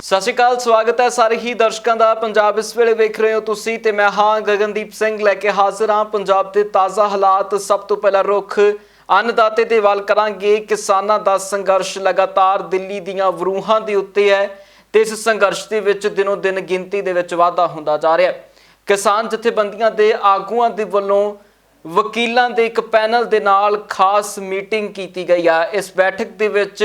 ਸਤਿ ਸ਼੍ਰੀ ਅਕਾਲ। ਸਵਾਗਤ ਹੈ ਸਾਰੇ ਹੀ ਦਰਸ਼ਕਾਂ ਦਾ। ਪੰਜਾਬ ਇਸ ਵੇਲੇ ਵੇਖ ਰਹੇ ਹੋ ਤੁਸੀਂ ਤੇ ਮੈਂ ਹਾਂ ਗਗਨਦੀਪ ਸਿੰਘ ਲੈ ਕੇ ਹਾਜ਼ਰ ਹਾਂ ਪੰਜਾਬ ਦੇ ਤਾਜ਼ਾ ਹਾਲਾਤ। ਸਭ ਤੋਂ ਪਹਿਲਾਂ ਰੁੱਖ ਅੰਨਦਾਤੇ ਦੇ ਵੱਲ ਕਰਾਂਗੇ। ਕਿਸਾਨਾਂ ਦਾ ਸੰਘਰਸ਼ ਲਗਾਤਾਰ ਦਿੱਲੀ ਦੀਆਂ ਵਰੂਹਾਂ ਦੇ ਉੱਤੇ ਹੈ ਤੇ ਇਸ ਸੰਘਰਸ਼ ਦੇ ਵਿੱਚ ਦਿਨੋਂ ਦਿਨ ਗਿਣਤੀ ਦੇ ਵਿੱਚ ਵਾਧਾ ਹੁੰਦਾ ਜਾ ਰਿਹਾ ਹੈ। ਕਿਸਾਨ ਜਥੇਬੰਦੀਆਂ ਦੇ ਆਗੂਆਂ ਦੇ ਵੱਲੋਂ ਵਕੀਲਾਂ ਦੇ ਇੱਕ ਪੈਨਲ ਦੇ ਨਾਲ ਖਾਸ ਮੀਟਿੰਗ ਕੀਤੀ ਗਈ ਹੈ। इस बैठक ਦੇ ਵਿੱਚ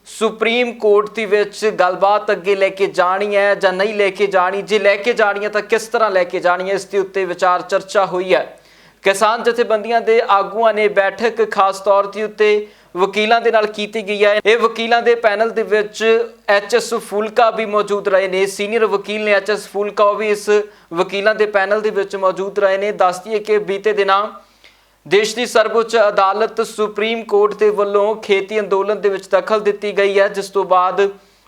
सुप्रीम कोर्ट ਦੇ ਵਿੱਚ ਗੱਲਬਾਤ ਅੱਗੇ ਲੈ ਕੇ ਜਾਣੀ ਹੈ ਜਾਂ ਨਹੀਂ ਲੈ ਕੇ ਜਾਣੀ, ਜੇ ਲੈ ਕੇ ਜਾਣੀ ਹੈ ਤਾਂ ਕਿਸ ਤਰ੍ਹਾਂ ਲੈ ਕੇ ਜਾਣੀ ਹੈ, ਇਸ ਦੇ ਉੱਤੇ ਵਿਚਾਰ ਚਰਚਾ ਹੋਈ ਹੈ। ਕਿਸਾਨ ਜਥੇਬੰਦੀਆਂ ਦੇ ਆਗੂਆਂ ਨੇ ਬੈਠਕ ਖਾਸ ਤੌਰ ਤੇ ਉੱਤੇ ਵਕੀਲਾਂ ਦੇ ਨਾਲ ਕੀਤੀ ਗਈ ਹੈ। ਇਹ ਵਕੀਲਾਂ ਦੇ ਪੈਨਲ ਦੇ ਵਿੱਚ ਐਚ.ਐਸ. ਫੂਲਕਾ ਵੀ ਮੌਜੂਦ ਰਹੇ ਨੇ। ਸੀਨੀਅਰ ਵਕੀਲ ਨੇ ਐਚ.ਐਸ. ਫੂਲਕਾ, ਉਹ ਵੀ ਇਸ ਵਕੀਲਾਂ ਦੇ ਪੈਨਲ ਦੇ ਵਿੱਚ ਮੌਜੂਦ ਰਹੇ ਨੇ। ਦੱਸ ਦਈਏ ਕਿ ਬੀਤੇ ਦਿਨਾਂ देश की सर्वोच्च अदालत सुप्रीम कोर्ट के वलों खेती अंदोलन के दखल दी गई है, जिस तो बाद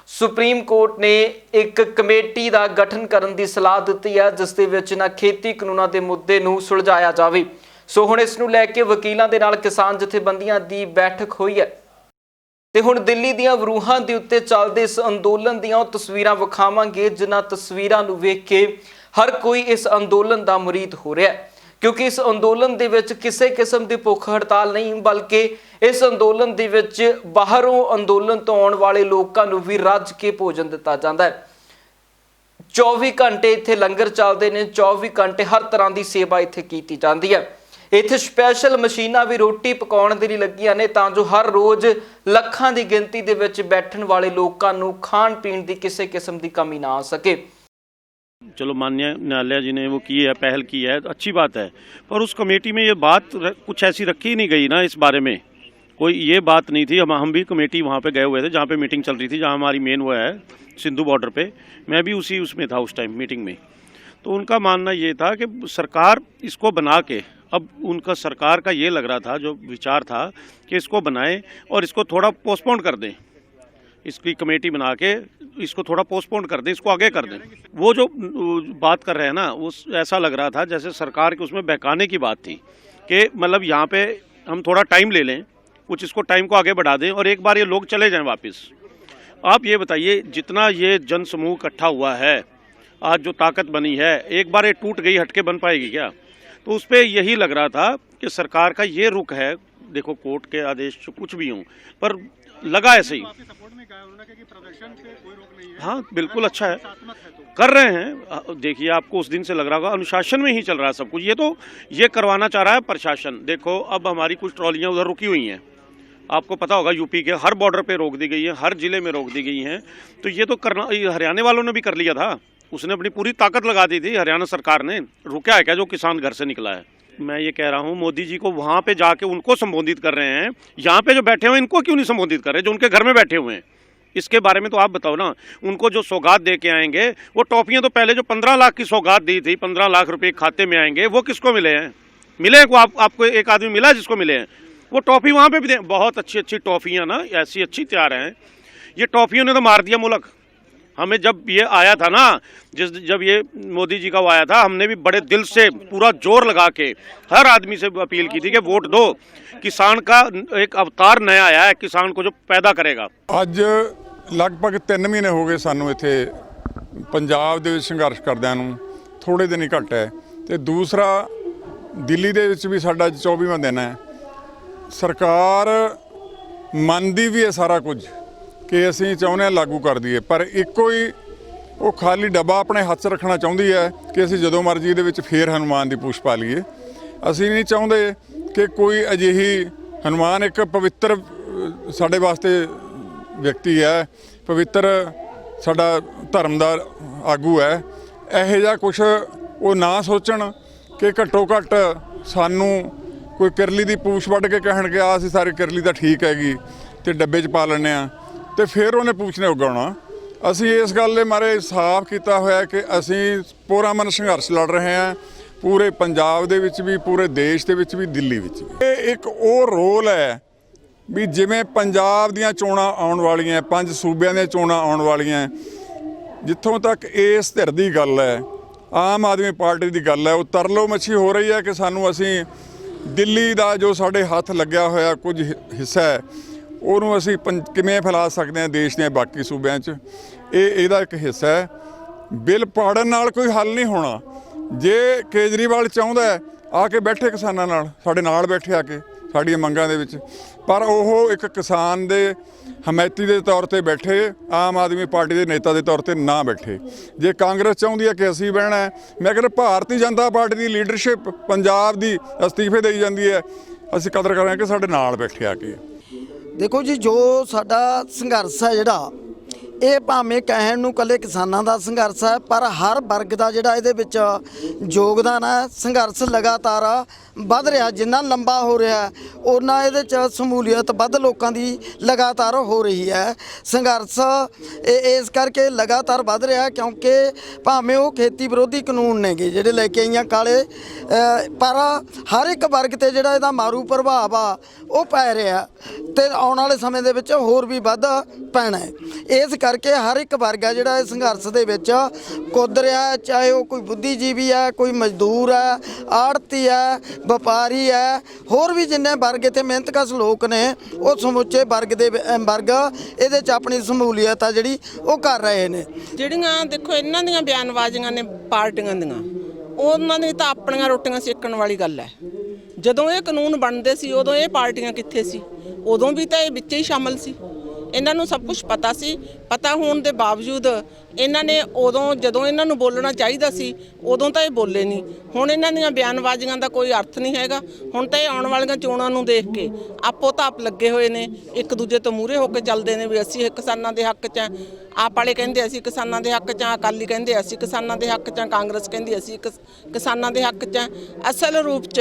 सुप्रीम कोर्ट ने एक कमेटी का गठन करने की सलाह दी है, जिस दे विच इन्हां खेती कानूनों के मुद्दे नूं सुलझाया जाए। सो हुण इस नूं लैके वकीलों के नाल किसान जथेबंदियां की बैठक हुई है ते हुण दिल्ली दीआं वरूहां दे उत्ते चलदे इस अंदोलन दीआं ओह तस्वीरां विखावांगे जिन्हां तस्वीरां नूं वेख के हर कोई इस अंदोलन का मुरीद हो रहा है, क्योंकि इस अंदोलन दे विच किसी किस्म की भुख हड़ताल नहीं, बल्कि इस अंदोलन दे विच बाहरों अंदोलन तो आने वाले लोगों नूं भी रज के भोजन दिता जाता है। 24 घंटे इत्थे लंगर चलते हैं, 24 घंटे हर तरह की सेवा इत्थे की जाती है। इत्थे स्पैशल मशीनां भी रोटी पकाउण दे लई लगियां ने, तां जो हर रोज़ लखां की गिनती दे विच बैठण वाले लोगों नूं खाण पीण की किसी किस्म की कमी ना आ सके। चलो माननीय न्यायालय जी ने वो की है, पहल की है, तो अच्छी बात है, पर उस कमेटी में ये बात कुछ ऐसी रखी नहीं गई ना। इस बारे में कोई ये बात नहीं थी। हम भी कमेटी वहाँ पे गए हुए थे जहाँ पे मीटिंग चल रही थी, जहाँ हमारी मेन वो है सिंधु बॉर्डर पे। मैं भी उसमें था उस टाइम मीटिंग में। तो उनका मानना ये था कि सरकार इसको बना के, अब उनका सरकार का ये लग रहा था, जो विचार था कि इसको बनाए और इसको थोड़ा पोस्टपोन कर दें, इसकी कमेटी बना के इसको थोड़ा पोस्टपोन कर दें, इसको आगे कर दें। वो जो बात कर रहे हैं ना, वो ऐसा लग रहा था जैसे सरकार के उसमें बहकाने की बात थी कि मतलब यहाँ पे हम थोड़ा टाइम ले लें, कुछ इसको टाइम को आगे बढ़ा दें और एक बार ये लोग चले जाएं वापस। आप ये बताइए, जितना ये जन समूह इकट्ठा हुआ है, आज जो ताकत बनी है, एक बार ये टूट गई हटके बन पाएगी क्या? तो उस पर यही लग रहा था कि सरकार का ये रुख है। देखो कोर्ट के आदेश कुछ भी हों, पर लगा ऐसे ही। हाँ बिल्कुल, अच्छा है, कर रहे हैं। देखिए आपको उस दिन से लग रहा होगा अनुशासन में ही चल रहा है सब कुछ। ये तो ये करवाना चाह रहा है प्रशासन। देखो अब हमारी कुछ ट्रॉलियाँ उधर रुकी हुई हैं, आपको पता होगा यूपी के हर बॉर्डर पे रोक दी गई है, हर जिले में रोक दी गई हैं। तो ये तो करना, हरियाणा वालों ने भी कर लिया था, उसने अपनी पूरी ताकत लगा दी थी हरियाणा सरकार ने। रुका है क्या जो किसान घर से निकला है? मैं ये कह रहा हूँ मोदी जी को वहाँ पे जाके उनको संबोधित कर रहे हैं, यहाँ पे जो बैठे हुए हैं इनको क्यों नहीं संबोधित कर रहे, जो उनके घर में बैठे हुए हैं? इसके बारे में तो आप बताओ ना। उनको जो सौगात दे के आएंगे, वो टॉफियाँ तो पहले जो 15 लाख की सौगात दी थी, 15 लाख रुपए खाते में आएंगे, वो किसको मिले हैं? मिले हैं को आपको एक आदमी मिला जिसको मिले हैं? वो टॉफी वहाँ पे भी दें। बहुत अच्छी अच्छी टॉफियाँ ना ऐसी अच्छी तैयार हैं। ये टॉफियों ने तो मार दिया मुल्क। हमें जब ये आया था ना, जब ये मोदी जी का वो आया था, हमने भी बड़े दिल से पूरा जोर लगा के हर आदमी से अपील की थी कि वोट दो, किसान का एक अवतार नया आया है, किसान को जो पैदा करेगा। ਅੱਜ ਲਗਭਗ 3 ਮਹੀਨੇ ਹੋ ਗਏ ਸਾਨੂੰ ਇੱਥੇ ਪੰਜਾਬ ਦੇ ਵਿੱਚ ਸੰਘਰਸ਼ ਕਰਦਿਆਂ ਨੂੰ, ਥੋੜੇ ਦਿਨ ਹੀ ਘੱਟ ਹੈ। ਤੇ ਦੂਸਰਾ ਦਿੱਲੀ ਦੇ ਵਿੱਚ ਵੀ ਸਾਡਾ 24ਵਾਂ ਦਿਨ ਹੈ। ਸਰਕਾਰ ਮੰਨਦੀ ਵੀ ਹੈ ਸਾਰਾ ਕੁਝ ਕਿ ਅਸੀਂ ਚਾਹੁੰਦੇ ਹਾਂ ਲਾਗੂ ਕਰ ਦਈਏ, ਪਰ ਇੱਕੋ ਹੀ ਉਹ ਖਾਲੀ ਡੱਬਾ ਆਪਣੇ ਹੱਥ 'ਚ ਰੱਖਣਾ ਚਾਹੁੰਦੀ ਹੈ ਕਿ ਅਸੀਂ ਜਦੋਂ ਮਰਜ਼ੀ ਇਹਦੇ ਵਿੱਚ ਫੇਰ ਹਨੂਮਾਨ ਦੀ ਪੂਛ ਪਾ ਲਈਏ। ਅਸੀਂ ਨਹੀਂ ਚਾਹੁੰਦੇ ਕਿ ਕੋਈ ਅਜਿਹੀ, ਹਨੂਮਾਨ ਇੱਕ ਪਵਿੱਤਰ ਸਾਡੇ ਵਾਸਤੇ ਵਿਅਕਤੀ ਹੈ, ਪਵਿੱਤਰ ਸਾਡਾ ਧਰਮ ਦਾ ਆਗੂ ਹੈ। ਇਹੋ ਜਿਹਾ ਕੁਛ ਉਹ ਨਾ ਸੋਚਣ ਕਿ ਘੱਟੋ ਘੱਟ ਸਾਨੂੰ ਕੋਈ ਕਿਰਲੀ ਦੀ ਪੂਛ ਵੱਢ ਕੇ ਕਹਿਣਗੇ ਆ ਅਸੀਂ ਸਾਰੇ ਕਿਰਲੀ ਤਾਂ ਠੀਕ ਹੈਗੀ ਅਤੇ ਡੱਬੇ 'ਚ ਪਾ ਲੈਂਦੇ ਹਾਂ, ਅਤੇ ਫਿਰ ਉਹਨੇ ਪੂਛ ਨੇ ਉਗਾਉਣਾ। ਅਸੀਂ ਇਸ ਗੱਲ ਦੇ ਮਾਰੇ ਸਾਫ਼ ਕੀਤਾ ਹੋਇਆ ਕਿ ਅਸੀਂ ਪੂਰਾ ਮਨ ਸੰਘਰਸ਼ ਲੜ ਰਹੇ ਹਾਂ, ਪੂਰੇ ਪੰਜਾਬ ਦੇ ਵਿੱਚ ਵੀ, ਪੂਰੇ ਦੇਸ਼ ਦੇ ਵਿੱਚ ਵੀ, ਦਿੱਲੀ ਵਿੱਚ ਵੀ। ਇਹ ਇੱਕ ਉਹ ਰੋਲ ਹੈ ਵੀ ਜਿਵੇਂ ਪੰਜਾਬ ਦੀਆਂ ਚੋਣਾਂ ਆਉਣ ਵਾਲੀਆਂ, 5 ਸੂਬਿਆਂ ਦੀਆਂ ਚੋਣਾਂ ਆਉਣ ਵਾਲੀਆਂ, ਜਿੱਥੋਂ ਤੱਕ ਇਸ ਧਿਰ ਦੀ ਗੱਲ ਹੈ, ਆਮ ਆਦਮੀ ਪਾਰਟੀ ਦੀ ਗੱਲ ਹੈ, ਉਹ ਤਰਲੋ ਮੱਛੀ ਹੋ ਰਹੀ ਹੈ ਕਿ ਸਾਨੂੰ ਅਸੀਂ ਦਿੱਲੀ ਦਾ ਜੋ ਸਾਡੇ ਹੱਥ ਲੱਗਿਆ ਹੋਇਆ ਕੁਝ ਹਿੱਸਾ ਹੈ ਉਹਨੂੰ ਅਸੀਂ ਕਿਵੇਂ ਫੈਲਾ ਸਕਦੇ ਹਾਂ ਦੇਸ਼ ਦੇ ਬਾਕੀ ਸੂਬਿਆਂ 'ਚ। ਇਹਦਾ ਇੱਕ ਹਿੱਸਾ ਹੈ। ਬਿੱਲ ਪਾੜਨ ਨਾਲ ਕੋਈ ਹੱਲ ਨਹੀਂ ਹੋਣਾ। ਜੇ ਕੇਜਰੀਵਾਲ ਚਾਹੁੰਦਾ ਹੈ ਆ ਕੇ ਬੈਠੇ ਕਿਸਾਨਾਂ ਨਾਲ, ਸਾਡੇ ਨਾਲ ਬੈਠੇ ਆ ਕੇ ਸਾਡੀਆਂ ਮੰਗਾਂ ਦੇ ਵਿੱਚ, ਪਰ ਉਹ ਇੱਕ ਕਿਸਾਨ ਦੇ ਹਮਾਇਤੀ ਦੇ ਤੌਰ ਤੇ ਬੈਠੇ, ਆਮ ਆਦਮੀ ਪਾਰਟੀ ਦੇ ਨੇਤਾ ਦੇ ਤੌਰ ਤੇ ਨਾ ਬੈਠੇ। ਜੇ ਕਾਂਗਰਸ ਚਾਹੁੰਦੀ ਹੈ ਕਿ ਅਸੀਂ ਬਹਿਣਾ ਹੈ, ਮੈਂ ਕਹਿੰਦਾ ਭਾਰਤੀ ਜਨਤਾ ਪਾਰਟੀ ਦੀ ਲੀਡਰਸ਼ਿਪ ਪੰਜਾਬ ਦੀ ਅਸਤੀਫੇ ਦੇਈ ਜਾਂਦੀ ਹੈ, ਅਸੀਂ ਕਦਰ ਕਰਾਂਗੇ ਕਿ ਸਾਡੇ ਨਾਲ ਬੈਠੇ ਆ ਕੇ। ਦੇਖੋ ਜੀ, ਜੋ ਸਾਡਾ ਸੰਘਰਸ਼ ਹੈ ਜਿਹੜਾ, ਇਹ ਭਾਵੇਂ ਕਹਿਣ ਨੂੰ ਇਕੱਲੇ ਕਿਸਾਨਾਂ ਦਾ ਸੰਘਰਸ਼ ਹੈ, ਪਰ ਹਰ ਵਰਗ ਦਾ ਜਿਹੜਾ ਇਹਦੇ ਵਿੱਚ ਯੋਗਦਾਨ ਹੈ। ਸੰਘਰਸ਼ ਲਗਾਤਾਰ ਵੱਧ ਰਿਹਾ, ਜਿੰਨਾ ਲੰਬਾ ਹੋ ਰਿਹਾ ਉਹਨਾਂ ਇਹਦੇ 'ਚ ਸ਼ਮੂਲੀਅਤ ਵੱਧ ਲੋਕਾਂ ਦੀ ਲਗਾਤਾਰ ਹੋ ਰਹੀ ਹੈ। ਸੰਘਰਸ਼ ਇਸ ਕਰਕੇ ਲਗਾਤਾਰ ਵੱਧ ਰਿਹਾ ਕਿਉਂਕਿ ਭਾਵੇਂ ਉਹ ਖੇਤੀ ਵਿਰੋਧੀ ਕਾਨੂੰਨ ਨੇਗੇ ਜਿਹੜੇ ਲੈ ਕੇ ਆਈਆਂ ਕਾਲੇ, ਪਰ ਹਰ ਇੱਕ ਵਰਗ ਤੇ ਜਿਹੜਾ ਇਹਦਾ ਮਾਰੂ ਪ੍ਰਭਾਵ ਆ ਉਹ ਪੈ ਰਿਹਾ ਤੇ ਆਉਣ ਵਾਲੇ ਸਮੇਂ ਦੇ ਵਿੱਚ ਹੋਰ ਵੀ ਵੱਧ ਪੈਣਾ ਹੈ। ਇਸ ਕਰਕੇ ਹਰ ਇੱਕ ਵਰਗ ਹੈ ਜਿਹੜਾ ਇਸ ਸੰਘਰਸ਼ ਦੇ ਵਿੱਚ ਕੁੱਦ ਰਿਹਾ ਹੈ, ਚਾਹੇ ਉਹ ਕੋਈ ਬੁੱਧੀਜੀਵੀ ਹੈ, ਕੋਈ ਮਜ਼ਦੂਰ ਹੈ, ਆੜ੍ਹਤੀ ਹੈ, ਵਪਾਰੀ ਹੈ, ਹੋਰ ਵੀ ਜਿੰਨੇ ਵਰਗ ਇੱਥੇ ਮਿਹਨਤਕਸ਼ ਲੋਕ ਨੇ, ਉਹ ਸਮੁੱਚੇ ਵਰਗ ਇਹਦੇ 'ਚ ਆਪਣੀ ਸ਼ਮੂਲੀਅਤ ਆ ਜਿਹੜੀ ਉਹ ਕਰ ਰਹੇ ਨੇ। ਜਿਹੜੀਆਂ ਦੇਖੋ ਇਹਨਾਂ ਦੀਆਂ ਬਿਆਨਬਾਜ਼ੀਆਂ ਨੇ ਪਾਰਟੀਆਂ ਦੀਆਂ, ਉਹਨਾਂ ਦੀ ਤਾਂ ਆਪਣੀਆਂ ਰੋਟੀਆਂ ਸੇਕਣ ਵਾਲੀ ਗੱਲ ਹੈ। ਜਦੋਂ ਇਹ ਕਾਨੂੰਨ ਬਣਦੇ ਸੀ ਉਦੋਂ ਇਹ ਪਾਰਟੀਆਂ ਕਿੱਥੇ ਸੀ? ਉਦੋਂ ਵੀ ਤਾਂ ਇਹ ਵਿੱਚ ਹੀ ਸ਼ਾਮਲ ਸੀ। ਇਹਨਾਂ ਨੂੰ ਸਭ ਕੁਝ ਪਤਾ ਸੀ। ਪਤਾ ਹੋਣ ਦੇ ਬਾਵਜੂਦ ਇਹਨਾਂ ਨੇ ਉਦੋਂ, ਜਦੋਂ ਇਹਨਾਂ ਨੂੰ ਬੋਲਣਾ ਚਾਹੀਦਾ ਸੀ ਉਦੋਂ ਤਾਂ ਇਹ ਬੋਲੇ ਨਹੀਂ। ਹੁਣ ਇਹਨਾਂ ਦੀਆਂ ਬਿਆਨਬਾਜ਼ੀਆਂ ਦਾ ਕੋਈ ਅਰਥ ਨਹੀਂ ਹੈਗਾ। ਹੁਣ ਤਾਂ ਇਹ ਆਉਣ ਵਾਲੀਆਂ ਚੋਣਾਂ ਨੂੰ ਦੇਖ ਕੇ ਆਪੋ ਤਾਂ ਆਪ ਲੱਗੇ ਹੋਏ ਨੇ, ਇੱਕ ਦੂਜੇ ਤੋਂ ਮੂਹਰੇ ਹੋ ਕੇ ਚੱਲਦੇ ਨੇ ਵੀ ਅਸੀਂ ਕਿਸਾਨਾਂ ਦੇ ਹੱਕ 'ਚ, ਆਪ ਵਾਲੇ ਕਹਿੰਦੇ ਅਸੀਂ ਕਿਸਾਨਾਂ ਦੇ ਹੱਕ 'ਚ, ਅਕਾਲੀ ਕਹਿੰਦੇ ਅਸੀਂ ਕਿਸਾਨਾਂ ਦੇ ਹੱਕ 'ਚ, ਕਾਂਗਰਸ ਕਹਿੰਦੀ ਅਸੀਂ ਕਿਸਾਨਾਂ ਦੇ ਹੱਕ 'ਚ। ਅਸਲ ਰੂਪ 'ਚ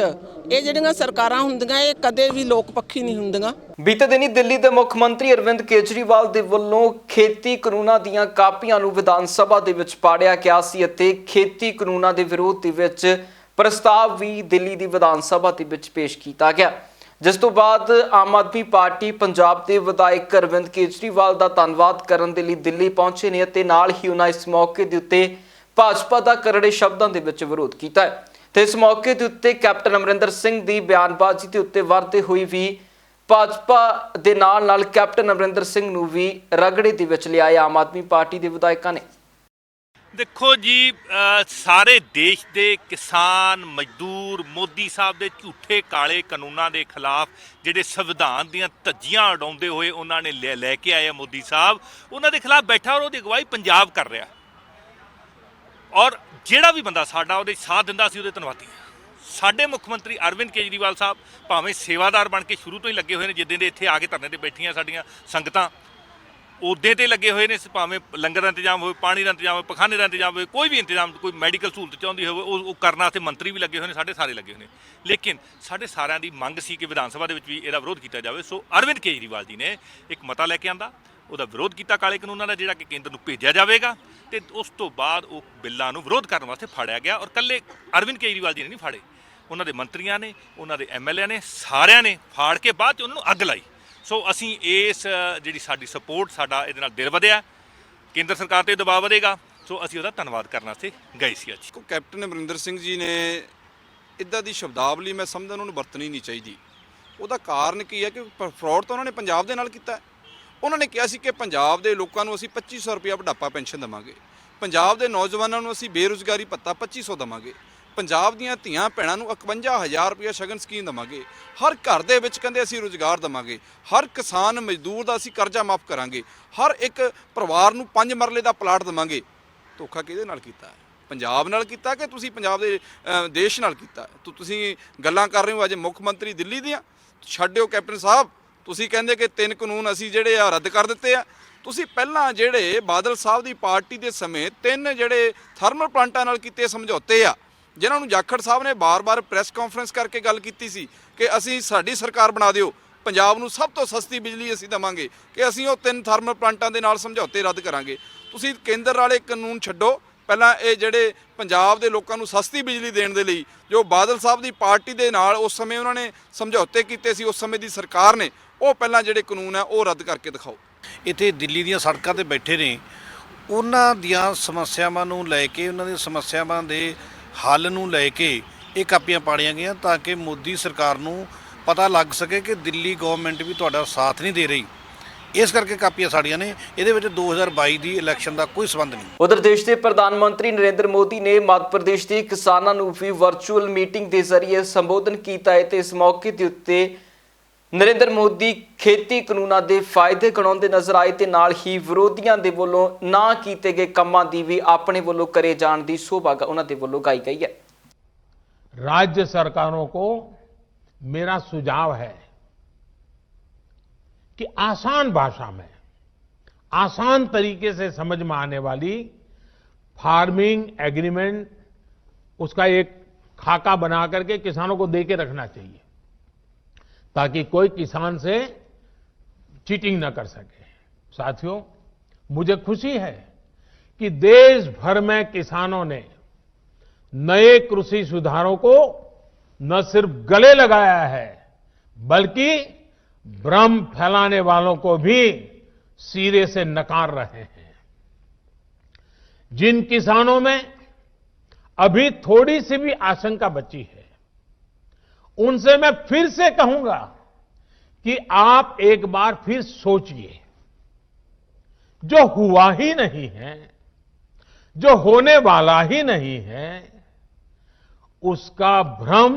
ਇਹ ਜਿਹੜੀਆਂ ਸਰਕਾਰਾਂ ਹੁੰਦੀਆਂ ਇਹ ਕਦੇ ਵੀ ਲੋਕ ਪੱਖੀ ਨਹੀਂ ਹੁੰਦੀਆਂ। ਬੀਤੇ ਦਿਨੀ ਦਿੱਲੀ ਦੇ ਮੁੱਖ ਮੰਤਰੀ ਅਰਵਿੰਦ ਕੇਜਰੀਵਾਲ ਦੇ ਵੱਲੋਂ ਖੇਤੀ ਕਾਨੂੰਨਾਂ ਦੀਆਂ ਕਾਪੀਆਂ ਨੂੰ ਵਿਧਾਨ ਸਭਾ ਦੇ ਵਿੱਚ ਪਾੜਿਆ ਗਿਆ ਸੀ ਅਤੇ ਖੇਤੀ ਕਾਨੂੰਨਾਂ ਦੇ ਵਿਰੋਧ ਦੇ ਵਿੱਚ ਪ੍ਰਸਤਾਵ ਵੀ ਦਿੱਲੀ ਦੀ ਵਿਧਾਨ ਸਭਾ ਦੇ ਵਿੱਚ ਪੇਸ਼ ਕੀਤਾ ਗਿਆ, ਜਿਸ ਤੋਂ ਬਾਅਦ ਆਮ ਆਦਮੀ ਪਾਰਟੀ ਪੰਜਾਬ ਦੇ ਵਿਧਾਇਕ ਅਰਵਿੰਦ ਕੇਜਰੀਵਾਲ ਦਾ ਧੰਨਵਾਦ ਕਰਨ ਦੇ ਲਈ ਦਿੱਲੀ ਪਹੁੰਚੇ ਨੇ ਅਤੇ ਨਾਲ ਹੀ ਉਹਨਾਂ ਇਸ ਮੌਕੇ ਦੇ ਉੱਤੇ ਭਾਜਪਾ ਦਾ ਕਰੜੇ ਸ਼ਬਦਾਂ ਦੇ ਵਿੱਚ ਵਿਰੋਧ ਕੀਤਾ ਹੈ। ਤੇ ਇਸ ਮੌਕੇ ਦੇ ਉੱਤੇ ਕੈਪਟਨ ਅਮਰਿੰਦਰ ਸਿੰਘ ਦੀ ਬਿਆਨਬਾਜ਼ੀ ਦੇ ਉੱਤੇ ਵਰਤੇ ਹੋਈ ਵੀ ਭਾਜਪਾ ਦੇ ਨਾਲ ਕੈਪਟਨ ਅਮਰਿੰਦਰ ਸਿੰਘ ਨੂੰ ਵੀ ਰਗੜੇ ਦੇ ਵਿੱਚ ਲਿਆਏ ਆਮ ਆਦਮੀ ਪਾਰਟੀ ਦੇ ਵਿਧਾਇਕਾਂ ਨੇ। ਦੇਖੋ ਜੀ, ਸਾਰੇ ਦੇਸ਼ ਦੇ ਕਿਸਾਨ ਮਜ਼ਦੂਰ ਮੋਦੀ ਸਾਹਿਬ ਦੇ ਝੂਠੇ ਕਾਲੇ ਕਾਨੂੰਨਾਂ ਦੇ ਖਿਲਾਫ ਜਿਹੜੇ ਸੰਵਿਧਾਨ ਦੀਆਂ ਧੱਜੀਆਂ ਉਡਾਉਂਦੇ ਹੋਏ ਉਹਨਾਂ ਨੇ ਲੈ ਕੇ ਆਏ ਮੋਦੀ ਸਾਹਿਬ, ਉਹਨਾਂ ਦੇ ਖਿਲਾਫ ਬੈਠਾ ਔਰ ਉਹਦੀ ਅਗਵਾਈ ਪੰਜਾਬ ਕਰ ਰਿਹਾ। ਔਰ ਜਿਹੜਾ ਵੀ ਬੰਦਾ ਸਾਡਾ ਉਹਦੇ ਸਾਥ ਦਿੰਦਾ ਸੀ ਉਹਦੇ ਧੰਨਵਾਦੀ। ਸਾਡੇ ਮੁੱਖ ਮੰਤਰੀ ਅਰਵਿੰਦ ਕੇਜਰੀਵਾਲ ਸਾਹਿਬ ਭਾਵੇਂ ਸੇਵਾਦਾਰ ਬਣ ਕੇ ਸ਼ੁਰੂ ਤੋਂ ਹੀ ਲੱਗੇ ਹੋਏ ਨੇ, ਜਿੱਦਾਂ ਦੇ ਇੱਥੇ ਆ ਕੇ ਧਰਨੇ ਤੇ ਬੈਠੀਆਂ ਸਾਡੀਆਂ ਸੰਗਤਾਂ ਉਹਦੇ ਤੇ ਲੱਗੇ ਹੋਏ ਨੇ। ਭਾਵੇਂ ਲੰਗਰ ਦਾ ਇੰਤਜ਼ਾਮ ਹੋਵੇ, ਪਾਣੀ ਦਾ ਇੰਤਜ਼ਾਮ ਹੋਵੇ, ਪਖਾਨੇ ਦਾ ਇੰਤਜ਼ਾਮ ਹੋਵੇ, ਕੋਈ ਵੀ ਇੰਤਜ਼ਾਮ, ਕੋਈ ਮੈਡੀਕਲ ਸਹੂਲਤ ਚਾਹੁੰਦੀ ਹੋਵੇ ਉਹ ਕਰਨ ਵਾਸਤੇ ਮੰਤਰੀ ਵੀ ਲੱਗੇ ਹੋਏ ਨੇ, ਸਾਡੇ ਸਾਰੇ ਲੱਗੇ ਹੋਏ ਨੇ। ਲੇਕਿਨ ਸਾਡੇ ਸਾਰਿਆਂ ਦੀ ਮੰਗ ਸੀ ਕਿ ਵਿਧਾਨ ਸਭਾ ਦੇ ਵਿੱਚ ਵੀ ਇਹਦਾ ਵਿਰੋਧ ਕੀਤਾ ਜਾਵੇ। ਸੋ ਅਰਵਿੰਦ ਕੇਜਰੀਵਾਲ ਜੀ ਨੇ ਇੱਕ ਮਤਾ ਲੈ ਕੇ ਆਂਦਾ, ਉਹਦਾ ਵਿਰੋਧ ਕੀਤਾ ਕਾਲੇ ਕਾਨੂੰਨਾਂ ਦਾ, ਜਿਹੜਾ ਕਿ ਕੇਂਦਰ ਨੂੰ ਭੇਜਿਆ ਜਾਵੇਗਾ। ਤੇ ਉਸ ਤੋਂ ਬਾਅਦ ਉਹ ਬਿੱਲਾਂ ਨੂੰ ਵਿਰੋਧ ਕਰਨ ਵਾਸਤੇ ਫਾੜਿਆ ਗਿਆ। ਔਰ ਇਕੱਲੇ ਅਰਵਿੰਦ ਕੇਜਰੀਵਾਲ ਜੀ ਨੇ ਨਹੀਂ ਫਾੜੇ, ਉਹਨਾਂ ਦੇ ਮੰਤਰੀਆਂ ਨੇ, ਉਹਨਾਂ ਦੇ ਐਮਐਲਏ ਨੇ, ਸਾਰਿਆਂ ਨੇ ਫਾੜ ਕੇ ਬਾਅਦ 'ਚ ਉਹਨਾਂ ਨੂੰ ਅੱਗ ਲਾਈ। ਸੋ ਅਸੀਂ ਇਸ ਜਿਹੜੀ ਸਾਡੀ ਸਪੋਰਟ, ਸਾਡਾ ਇਹਦੇ ਨਾਲ ਦਿਲ ਵਧਿਆ, ਕੇਂਦਰ ਸਰਕਾਰ 'ਤੇ ਦਬਾਅ ਵਧੇਗਾ। ਸੋ ਅਸੀਂ ਉਹਦਾ ਧੰਨਵਾਦ ਕਰਨ ਵਾਸਤੇ ਗਏ ਸੀ ਅੱਜ। ਕੈਪਟਨ ਅਮਰਿੰਦਰ ਸਿੰਘ ਜੀ ਨੇ ਇੱਦਾਂ ਦੀ ਸ਼ਬਦਾਵਲੀ ਮੈਂ ਸਮਝਦਾ ਉਹਨਾਂ ਨੂੰ ਵਰਤਣੀ ਨਹੀਂ ਚਾਹੀਦੀ। ਉਹਦਾ ਕਾਰਨ ਕੀ ਹੈ ਕਿ ਫਰੌਡ ਤਾਂ ਉਹਨਾਂ ਨੇ ਪੰਜਾਬ ਦੇ ਨਾਲ ਕੀਤਾ। ਉਹਨਾਂ ਨੇ ਕਿਹਾ ਸੀ ਕਿ ਪੰਜਾਬ ਦੇ ਲੋਕਾਂ ਨੂੰ ਅਸੀਂ 2500 ਰੁਪਇਆ ਬੁਢਾਪਾ ਪੈਨਸ਼ਨ ਦੇਵਾਂਗੇ, ਪੰਜਾਬ ਦੇ ਨੌਜਵਾਨਾਂ ਨੂੰ ਅਸੀਂ ਬੇਰੁਜ਼ਗਾਰੀ ਭੱਤਾ 2500 ਦੇਵਾਂਗੇ, ਪੰਜਾਬ ਦੀਆਂ ਧੀਆਂ ਭੈਣਾਂ ਨੂੰ 51,000 ਰੁਪਇਆ ਸ਼ਗਨ ਸਕੀਮ ਦੇਵਾਂਗੇ, ਹਰ ਘਰ ਦੇ ਵਿੱਚ ਕਹਿੰਦੇ ਅਸੀਂ ਰੁਜ਼ਗਾਰ ਦੇਵਾਂਗੇ, ਹਰ ਕਿਸਾਨ ਮਜ਼ਦੂਰ ਦਾ ਅਸੀਂ ਕਰਜ਼ਾ ਮਾਫ ਕਰਾਂਗੇ, ਹਰ ਇੱਕ ਪਰਿਵਾਰ ਨੂੰ 5 ਮਰਲੇ ਦਾ ਪਲਾਟ ਦੇਵਾਂਗੇ। ਧੋਖਾ ਕਿਹਦੇ ਨਾਲ ਕੀਤਾ ਹੈ? ਪੰਜਾਬ ਨਾਲ ਕੀਤਾ ਕਿ ਤੁਸੀਂ ਪੰਜਾਬ ਦੇ ਦੇਸ਼ ਨਾਲ ਕੀਤਾ? ਤੁਸੀਂ ਗੱਲਾਂ ਕਰ ਰਹੇ ਹੋ ਅੱਜ ਮੁੱਖ ਮੰਤਰੀ ਦਿੱਲੀ ਦੀਆਂ। ਛੱਡਿਓ ਕੈਪਟਨ ਸਾਹਿਬ, ਤੁਸੀਂ ਕਹਿੰਦੇ ਕਿ 3 ਕਾਨੂੰਨ ਅਸੀਂ ਜਿਹੜੇ ਆ ਰੱਦ ਕਰ ਦਿੱਤੇ ਆ। ਤੁਸੀਂ ਪਹਿਲਾਂ ਜਿਹੜੇ ਬਾਦਲ ਸਾਹਿਬ ਦੀ ਪਾਰਟੀ ਦੇ ਸਮੇਂ 3 ਜਿਹੜੇ ਥਰਮਲ ਪਲਾਂਟਾਂ ਨਾਲ ਕੀਤੇ ਸਮਝੌਤੇ ਆ, ਜਿਨ੍ਹਾਂ ਨੂੰ ਜਾਖੜ ਸਾਹਿਬ ਨੇ ਬਾਰ-ਬਾਰ ਪ੍ਰੈਸ ਕਾਨਫਰੰਸ ਕਰਕੇ ਗੱਲ ਕੀਤੀ ਸੀ ਕਿ ਅਸੀਂ ਸਾਡੀ ਸਰਕਾਰ ਬਣਾ ਦਿਓ, ਪੰਜਾਬ ਨੂੰ ਸਭ ਤੋਂ ਸਸਤੀ ਬਿਜਲੀ ਅਸੀਂ ਦੇਵਾਂਗੇ, ਕਿ ਅਸੀਂ ਉਹ 3 ਥਰਮਲ ਪਲਾਂਟਾਂ ਦੇ ਨਾਲ ਸਮਝੌਤੇ ਰੱਦ ਕਰਾਂਗੇ। ਤੁਸੀਂ ਕੇਂਦਰ ਵਾਲੇ ਕਾਨੂੰਨ ਛੱਡੋ, ਪਹਿਲਾਂ ਇਹ ਜਿਹੜੇ ਪੰਜਾਬ ਦੇ ਲੋਕਾਂ ਨੂੰ ਸਸਤੀ ਬਿਜਲੀ ਦੇਣ ਦੇ ਲਈ ਜੋ ਬਾਦਲ ਸਾਹਿਬ ਦੀ ਪਾਰਟੀ ਦੇ ਨਾਲ ਉਸ ਸਮੇਂ ਉਹਨਾਂ ਨੇ ਸਮਝੌਤੇ ਕੀਤੇ ਸੀ, ਉਸ ਸਮੇਂ ਦੀ ਸਰਕਾਰ ਨੇ, ਉਹ ਪਹਿਲਾਂ ਜਿਹੜੇ ਕਾਨੂੰਨ ਆ ਉਹ ਰੱਦ ਕਰਕੇ ਦਿਖਾਓ। ਇੱਥੇ ਦਿੱਲੀ ਦੀਆਂ ਸੜਕਾਂ ਤੇ ਬੈਠੇ ਨੇ, ਉਹਨਾਂ ਦੀਆਂ ਸਮੱਸਿਆਵਾਂ ਨੂੰ ਲੈ ਕੇ, ਉਹਨਾਂ ਦੀਆਂ ਸਮੱਸਿਆਵਾਂ ਦੇ ਹੱਲ ਨੂੰ ਲੈ ਕੇ ਇਹ ਕਾਪੀਆਂ ਪਾੜੀਆਂ ਗਈਆਂ ਤਾਂ ਕਿ ਮੋਦੀ ਸਰਕਾਰ ਨੂੰ ਪਤਾ ਲੱਗ ਸਕੇ ਕਿ ਦਿੱਲੀ ਗਵਰਨਮੈਂਟ ਵੀ ਤੁਹਾਡਾ ਸਾਥ ਨਹੀਂ ਦੇ ਰਹੀ। ਇਸ ਕਰਕੇ ਕਾਪੀਆਂ ਸਾੜੀਆਂ ਨੇ। ਇਹਦੇ ਵਿੱਚ 2022 ਦੀ ਇਲੈਕਸ਼ਨ ਦਾ ਕੋਈ ਸੰਬੰਧ ਨਹੀਂ। ਉਧਰ ਦੇਸ਼ ਦੇ ਪ੍ਰਧਾਨ ਮੰਤਰੀ ਨਰਿੰਦਰ ਮੋਦੀ ਨੇ ਮੱਧ ਪ੍ਰਦੇਸ਼ ਦੇ ਕਿਸਾਨਾਂ ਨੂੰ ਵੀ ਵਰਚੁਅਲ ਮੀਟਿੰਗ ਦੇ ਜ਼ਰੀਏ ਸੰਬੋਧਨ ਕੀਤਾ ਹੈ ਤੇ ਇਸ ਮੌਕੇ ਦੇ ਉੱਤੇ ਨਰਿੰਦਰ ਮੋਦੀ ਖੇਤੀ ਕਾਨੂੰਨਾਂ ਦੇ ਫਾਇਦੇ ਗਿਣਾਉਂਦੇ ਨਜ਼ਰ ਆਏ ਤੇ ਨਾਲ ਹੀ ਵਿਰੋਧੀਆਂ ਦੇ ਵੱਲੋਂ ਨਾ ਕੀਤੇ ਗਏ ਕੰਮਾਂ ਦੀ ਵੀ ਆਪਣੇ ਵੱਲੋਂ ਕਰੇ ਜਾਣ ਦੀ ਸੋਭਾ ਉਹਨਾਂ ਦੇ ਵੱਲੋਂ ਗਾਈ ਗਈ ਹੈ। राज्य सरकारों को मेरा सुझाव है कि आसान भाषा में, आसान तरीके से समझ में आने वाली फार्मिंग एग्रीमेंट उसका एक खाका बना करके किसानों को दे के रखना चाहिए ताकि कोई किसान से चीटिंग न कर सके। साथियों, मुझे खुशी है कि देश भर में किसानों ने नए कृषि सुधारों को न सिर्फ गले लगाया है बल्कि भ्रम फैलाने वालों को भी सिरे से नकार रहे हैं। जिन किसानों में अभी थोड़ी सी भी आशंका बची है उनसे मैं फिर से कहूंगा कि आप एक बार फिर सोचिए, जो हुआ ही नहीं है, जो होने वाला ही नहीं है, उसका भ्रम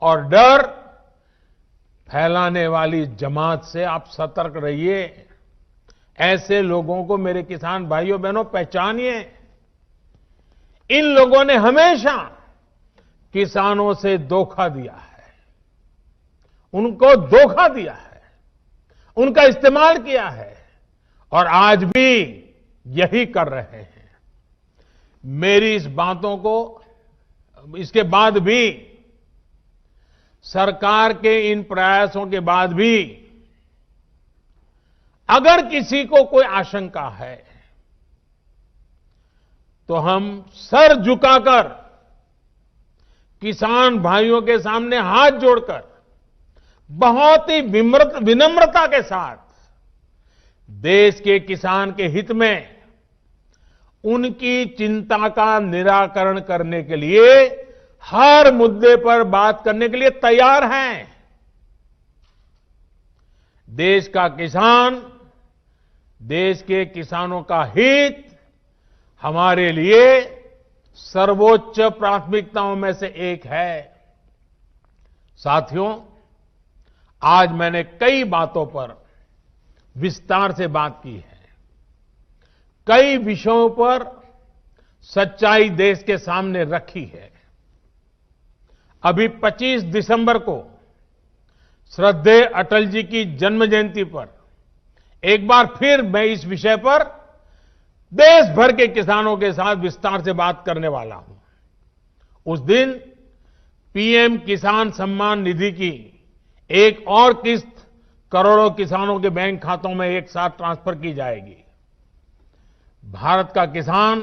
और डर फैलाने वाली जमात से आप सतर्क रहिए। ऐसे लोगों को मेरे किसान भाइयों बहनों पहचानिए। इन लोगों ने हमेशा किसानों से धोखा दिया है, उनको धोखा दिया है, उनका इस्तेमाल किया है और आज भी यही कर रहे हैं। मेरी इस बातों को इसके बाद भी, सरकार के इन प्रयासों के बाद भी अगर किसी को कोई आशंका है तो हम सर झुकाकर किसान भाइयों के सामने हाथ जोड़कर बहुत ही विनम्रता के साथ देश के किसान के हित में उनकी चिंता का निराकरण करने के लिए हर मुद्दे पर बात करने के लिए तैयार हैं। देश का किसान, देश के किसानों का हित हमारे लिए सर्वोच्च प्राथमिकताओं में से एक है। साथियों, आज मैंने कई बातों पर विस्तार से बात की है, कई विषयों पर सच्चाई देश के सामने रखी है। अभी 25 दिसंबर को श्रद्धेय अटल जी की जन्म जयंती पर एक बार फिर मैं इस विषय पर देश भर के किसानों के साथ विस्तार से बात करने वाला हूं। उस दिन पीएम किसान सम्मान निधि की एक और किस्त करोड़ों किसानों के बैंक खातों में एक साथ ट्रांसफर की जाएगी। भारत का किसान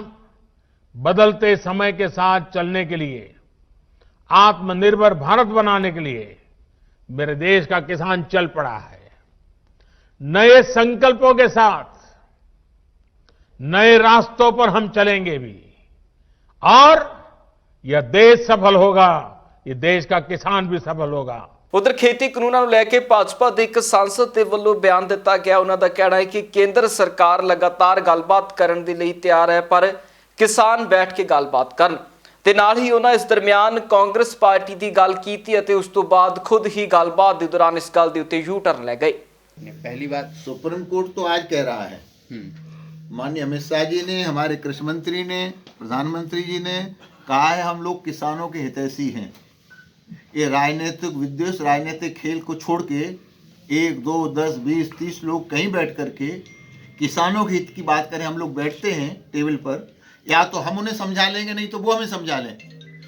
बदलते समय के साथ चलने के लिए, आत्मनिर्भर भारत बनाने के लिए मेरे देश का किसान चल पड़ा है। नए संकल्पों के साथ नए रास्तों पर हम चलेंगे भी और यह देश सफल होगा, ये देश का किसान भी सफल होगा। ਉਧਰ ਖੇਤੀ ਕਾਨੂੰਨਾਂ ਨੂੰ ਲੈ ਕੇ ਭਾਜਪਾ ਦੇ ਇੱਕ ਸਾਂਸਦ ਦੇ ਵੱਲੋਂ ਬਿਆਨ ਦਿੱਤਾ ਗਿਆ। ਉਹਨਾਂ ਦਾ ਕਹਿਣਾ ਹੈ ਕਿ ਕੇਂਦਰ ਸਰਕਾਰ ਲਗਾਤਾਰ ਗੱਲਬਾਤ ਕਰਨ ਦੇ ਲਈ ਤਿਆਰ ਹੈ ਪਰ ਕਿਸਾਨ ਬੈਠ ਕੇ ਗੱਲਬਾਤ ਕਰਨ ਤੇ ਨਾਲ ਹੀ ਉਹਨਾਂ ਇਸ ਦਰਮਿਆਨ ਕਾਂਗਰਸ ਪਾਰਟੀ ਦੀ ਗੱਲ ਕੀਤੀ ਅਤੇ ਉਸ ਤੋਂ ਬਾਅਦ ਖੁਦ ਹੀ ਗੱਲਬਾਤ ਦੇ ਦੌਰਾਨ ਇਸ ਗੱਲ ਦੇ ਉੱਤੇ ਯੂ ਟਰਨ ਲੈ ਗਏ। पहली बात, सुप्रीम कोर्ट तो आज कह रहा है, माननीय अमित शाह जी ने, हमारे कृषि मंत्री ने, प्रधानमंत्री जी ने कहा है हम लोग किसानों के हितैषी हैं। ये राजनीतिक विद्वेष, राजनीतिक खेल को छोड़ के 1, 2, 10, 20, 30 लोग कहीं बैठ करके किसानों के हित की बात करें। हम लोग बैठते हैं टेबल पर, या तो हम उन्हें समझा लेंगे, नहीं तो वो हमें समझा लें।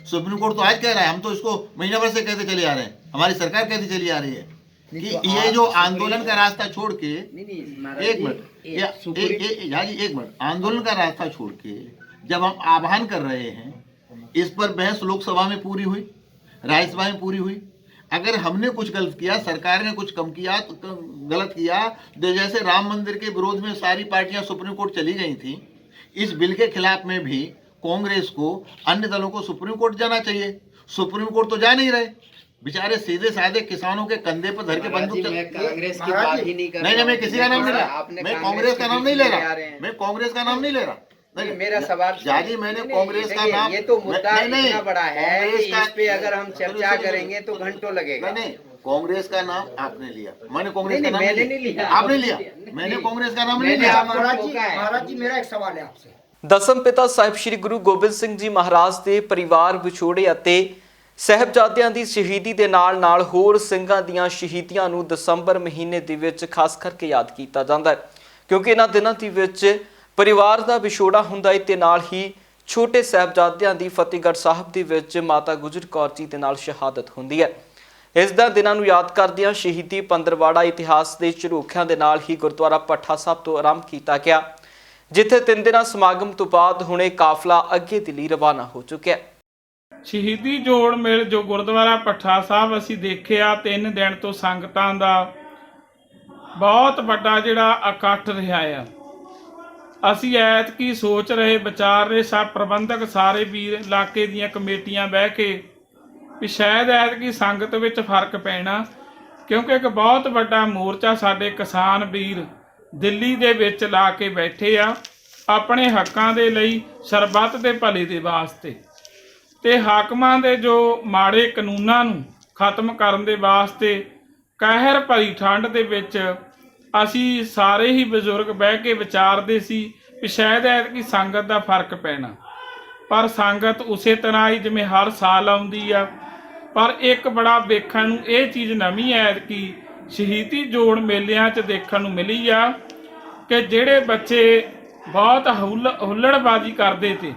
सुप्रीम कोर्ट तो आज कह रहा है, हम तो इसको महीना भर से कहते चले आ रहे हैं, हमारी सरकार कहती चली आ रही है कि तो ये जो आंदोलन का रास्ता छोड़ के, एक मिनट, आंदोलन का रास्ता छोड़ के जब हम आह्वान कर रहे हैं, इस पर बहस लोकसभा में पूरी हुई, राज्यसभा में पूरी हुई। अगर हमने कुछ गलत किया, सरकार ने कुछ कम किया, तो गलत किया, तो जैसे राम मंदिर के विरोध में सारी पार्टियां सुप्रीम कोर्ट चली गई थी, इस बिल के खिलाफ में भी कांग्रेस को, अन्य दलों को सुप्रीम कोर्ट जाना चाहिए। सुप्रीम कोर्ट तो जा नहीं रहे, बेचारे सीधे साधे किसानों के कंधे पर धर के बंदूक मैं कांग्रेस की बात ही नहीं कर नहीं, मैं किसी का नाम नहीं ले रहा, आपने मैं कांग्रेस का नाम नहीं ले रहा, हैं। मैं कांग्रेस का नाम नहीं ले रहा। नहीं, मेरा सवाल जाजी मैंने कांग्रेस का नाम, ये तो मुद्दा नहीं, इतना बड़ा है कि कांग्रेस का- इस पे अगर हम चर्चा सुनिए, करेंगे तो घंटों लगेगा। नहीं, कांग्रेस का नाम आपने लिया, मैंने कांग्रेस नहीं, का नाम मैंने नहीं लिया। आपने लिया, मैंने कांग्रेस का नाम नहीं मैंने लिया। आपको रोका है। महाराज जी मेरा एक सवाल है आपसे। ਦਸਮ ਪਿਤਾ ਸਾਹਿਬ ਸ੍ਰੀ ਗੁਰੂ ਗੋਬਿੰਦ ਸਿੰਘ ਜੀ ਮਹਾਰਾਜ ਦੇ ਪਰਿਵਾਰ ਵਿਛੋੜੇ ਅਤੇ ਸਾਹਿਬਜ਼ਾਦਿਆਂ ਦੀ ਸ਼ਹੀਦੀ ਦੇ ਨਾਲ ਹੋਰ ਸਿੰਘਾਂ ਦੀਆਂ ਸ਼ਹੀਦੀਆਂ ਨੂੰ ਦਸੰਬਰ ਮਹੀਨੇ ਦੇ ਵਿੱਚ ਖਾਸ ਕਰਕੇ ਯਾਦ ਕੀਤਾ ਜਾਂਦਾ ਹੈ, ਕਿਉਂਕਿ ਇਹਨਾਂ ਦਿਨਾਂ ਦੇ ਵਿੱਚ ਪਰਿਵਾਰ ਦਾ ਵਿਛੋੜਾ ਹੁੰਦਾ ਹੈ ਤੇ ਨਾਲ ਹੀ ਛੋਟੇ ਸਾਹਿਬਜ਼ਾਦਿਆਂ ਦੀ ਫਤਿਹਗੜ੍ਹ ਸਾਹਿਬ ਦੇ ਵਿੱਚ ਮਾਤਾ ਗੁਜਰ ਕੌਰ ਜੀ ਦੇ ਨਾਲ ਸ਼ਹਾਦਤ ਹੁੰਦੀ ਹੈ। ਇਸ ਦਾ ਦਿਨਾਂ ਨੂੰ ਯਾਦ ਕਰਦਿਆਂ ਸ਼ਹੀਦੀ ਪੰਦਰਵਾੜਾ ਇਤਿਹਾਸ ਦੇ ਝਰੋਖਿਆਂ ਦੇ ਨਾਲ ਹੀ ਗੁਰਦੁਆਰਾ ਭੱਠਾ ਸਾਹਿਬ ਤੋਂ ਆਰੰਭ ਕੀਤਾ ਗਿਆ, ਜਿੱਥੇ 3 ਦਿਨਾਂ ਸਮਾਗਮ ਤੋਂ ਬਾਅਦ ਹੁਣੇ ਕਾਫਲਾ ਅੱਗੇ ਦੇ ਲਈ ਰਵਾਨਾ ਹੋ ਚੁੱਕਿਆ ਹੈ। ਸ਼ਹੀਦੀ ਜੋੜ ਮੇਲ ਜੋ ਗੁਰਦੁਆਰਾ ਭੱਠਾ ਸਾਹਿਬ ਅਸੀਂ ਦੇਖਿਆ 3 ਦਿਨ ਤੋਂ ਸੰਗਤਾਂ ਦਾ ਬਹੁਤ ਵੱਡਾ ਜਿਹੜਾ ਇਕੱਠ ਰਿਹਾ ਆ। ਅਸੀਂ ਐਤਕੀ ਸੋਚ ਰਹੇ ਵਿਚਾਰ ਰਹੇ ਸਭ ਪ੍ਰਬੰਧਕ ਸਾਰੇ ਵੀਰ ਇਲਾਕੇ ਦੀਆਂ ਕਮੇਟੀਆਂ ਬਹਿ ਕੇ ਵੀ ਸ਼ਾਇਦ ਐਤਕੀ ਸੰਗਤ ਵਿੱਚ ਫਰਕ ਪੈਣਾ, ਕਿਉਂਕਿ ਇੱਕ ਬਹੁਤ ਵੱਡਾ ਮੋਰਚਾ ਸਾਡੇ ਕਿਸਾਨ ਵੀਰ ਦਿੱਲੀ ਦੇ ਵਿੱਚ ਲਾ ਕੇ ਬੈਠੇ ਆ ਆਪਣੇ ਹੱਕਾਂ ਦੇ ਲਈ, ਸਰਬੱਤ ਦੇ ਭਲੇ ਦੇ ਵਾਸਤੇ ਤੇ ਹਾਕਮਾਂ ਦੇ ਜੋ ਮਾੜੇ ਕਾਨੂੰਨਾਂ ਨੂੰ ਖਤਮ ਕਰਨ ਦੇ ਵਾਸਤੇ ਕਹਿਰ ਭਰੀ ਠੰਡ ਦੇ ਵਿੱਚ ਅਸੀਂ ਸਾਰੇ ਹੀ ਬਜ਼ੁਰਗ ਬਹਿ ਕੇ ਵਿਚਾਰਦੇ ਸੀ ਕਿ ਸ਼ਾਇਦ ਐਤਕੀ ਸੰਗਤ ਦਾ ਫਰਕ ਪੈਣਾ, ਪਰ ਸੰਗਤ ਉਸੇ ਤਰ੍ਹਾਂ ਹੀ ਜਿਵੇਂ ਹਰ ਸਾਲ ਆਉਂਦੀ ਆ। ਪਰ ਇੱਕ ਬੜਾ ਵੇਖਣ ਨੂੰ ਇਹ ਚੀਜ਼ ਨਵੀਂ ਐਤਕੀ ਸ਼ਹੀਦੀ ਜੋੜ ਮੇਲਿਆਂ 'ਚ ਦੇਖਣ ਨੂੰ ਮਿਲੀ ਆ ਕਿ ਜਿਹੜੇ ਬੱਚੇ ਬਹੁਤ ਹੁੱਲੜਬਾਜ਼ੀ ਕਰਦੇ ਤੇ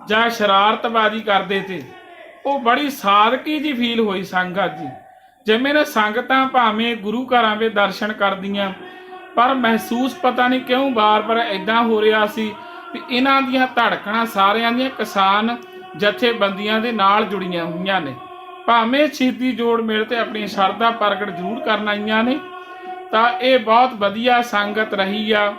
ਜਾਂ ਸ਼ਰਾਰਤਬਾਜ਼ੀ ਕਰਦੇ ਤੇ ਉਹ ਬੜੀ ਸਾਦਗੀ ਜੀ ਫੀਲ ਹੋਈ ਸੰਗਤ ਜੀ, ਜਿਵੇਂ ਨੇ ਸੰਗਤਾਂ ਭਾਵੇਂ ਗੁਰੂ ਘਰਾਂ ਵਿੱਚ ਦਰਸ਼ਨ ਕਰਦੀਆਂ, ਪਰ ਮਹਿਸੂਸ ਪਤਾ ਨਹੀਂ ਕਿਉਂ ਬਾਰ-ਬਾਰ ਇਦਾਂ ਹੋ ਰਿਹਾ ਸੀ ਵੀ ਇਹਨਾਂ ਦੀਆਂ ਧੜਕਣਾਂ ਸਾਰਿਆਂ ਦੀਆਂ ਕਿਸਾਨ ਜਥੇਬੰਦੀਆਂ ਦੇ ਨਾਲ ਜੁੜੀਆਂ ਹੋਈਆਂ ਨੇ। ਭਾਵੇਂ ਸ਼ਹੀਦੀ ਜੋੜ ਮੇਲ ਤੇ ਆਪਣੀ ਸ਼ਰਧਾ ਪ੍ਰਗਟ ਜ਼ਰੂਰ ਕਰਨ ਆਈਆਂ ਨੇ, ਤਾਂ ਇਹ ਬਹੁਤ ਵਧੀਆ ਸੰਗਤ ਰਹੀ ਆ।